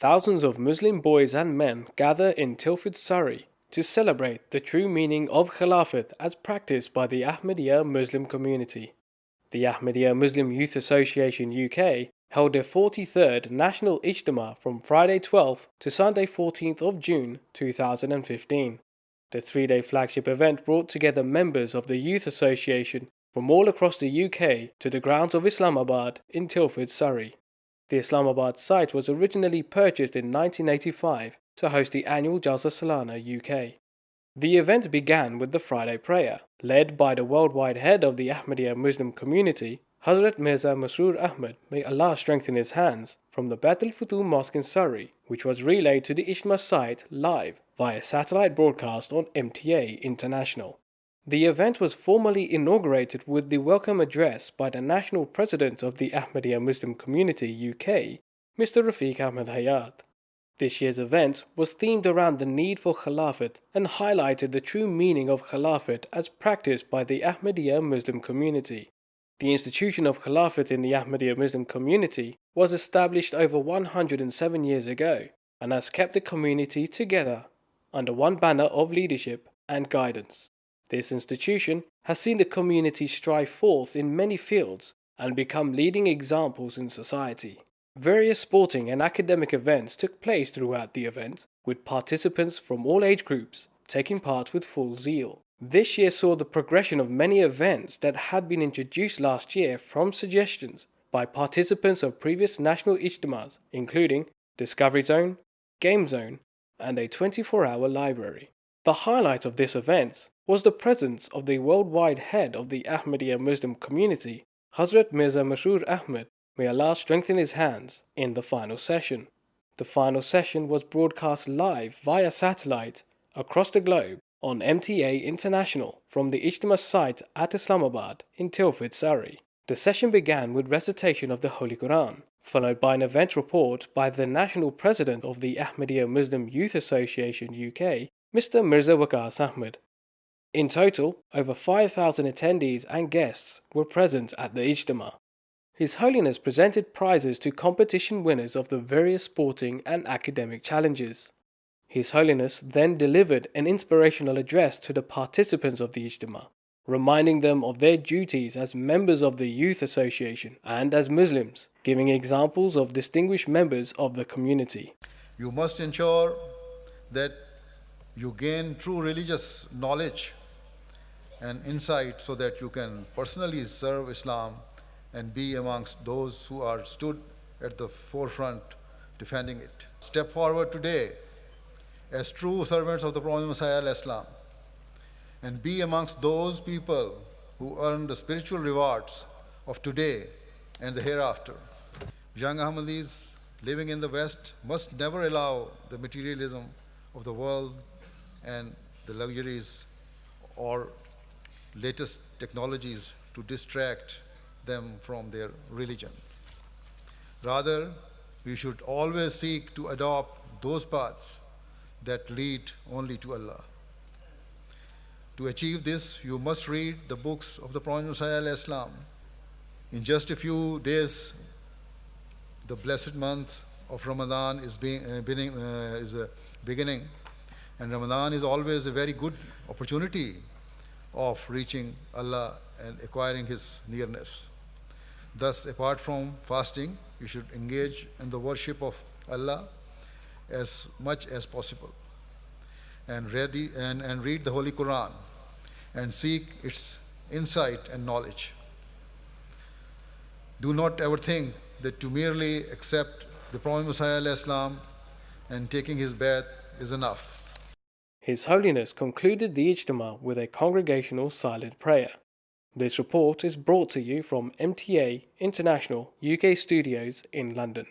Thousands of Muslim boys and men gather in Tilford, Surrey, to celebrate the true meaning of Khilafat as practiced by the Ahmadiyya Muslim community. The Ahmadiyya Muslim Youth Association UK held their 43rd National Ijtema from Friday 12th to Sunday 14th of June 2015. The three-day flagship event brought together members of the Youth Association from all across the UK to the grounds of Islamabad in Tilford, Surrey. The Islamabad site was originally purchased in 1985 to host the annual Jalsa Salana UK. The event began with the Friday prayer, led by the worldwide head of the Ahmadiyya Muslim community, Hazrat Mirza Masroor Ahmad, may Allah strengthen his hands, from the Bait al-Futuh Mosque in Surrey, which was relayed to the Ijtema site live via satellite broadcast on MTA International. The event was formally inaugurated with the welcome address by the National President of the Ahmadiyya Muslim Community UK, Mr. Rafiq Ahmed Hayat. This year's event was themed around the need for Khilafat and highlighted the true meaning of Khilafat as practiced by the Ahmadiyya Muslim community. The institution of Khilafat in the Ahmadiyya Muslim community was established over 107 years ago and has kept the community together under one banner of leadership and guidance. This institution has seen the community strive forth in many fields and become leading examples in society. Various sporting and academic events took place throughout the event, with participants from all age groups taking part with full zeal. This year saw the progression of many events that had been introduced last year from suggestions by participants of previous national Ijtemas, including Discovery Zone, Game Zone, and a 24-hour library. The highlight of this event was the presence of the worldwide head of the Ahmadiyya Muslim community, Hazrat Mirza Masroor Ahmad, may Allah strengthen his hands, in the final session. The final session was broadcast live via satellite across the globe on MTA International from the Ijtema site at Islamabad in Tilford, Surrey. The session began with recitation of the Holy Quran, followed by an event report by the National President of the Ahmadiyya Muslim Youth Association UK, Mr. Mirza Waqas Ahmed. In total, over 5,000 attendees and guests were present at the Ijtema. His Holiness presented prizes to competition winners of the various sporting and academic challenges. His Holiness then delivered an inspirational address to the participants of the Ijtema, reminding them of their duties as members of the Youth Association and as Muslims, giving examples of distinguished members of the community. You must ensure that you gain true religious knowledge and insight so that you can personally serve Islam and be amongst those who are stood at the forefront defending it. Step forward today as true servants of the Prophet Messiah Islam and be amongst those people who earn the spiritual rewards of today and the hereafter. Young Ahmadis living in the West must never allow the materialism of the world and the luxuries or latest technologies to distract them from their religion. Rather, we should always seek to adopt those paths that lead only to Allah. To achieve this, you must read the books of the Prophet Messiah Islam. In just a few days, the blessed month of Ramadan is beginning, and Ramadan is always a very good opportunity of reaching Allah and acquiring His nearness. Thus, apart from fasting, you should engage in the worship of Allah as much as possible and read the Holy Quran and seek its insight and knowledge. Do not ever think that to merely accept the Prophet Messiah Islam and taking his bath is enough. His Holiness concluded the Ijtema with a congregational silent prayer. This report is brought to you from MTA International UK Studios in London.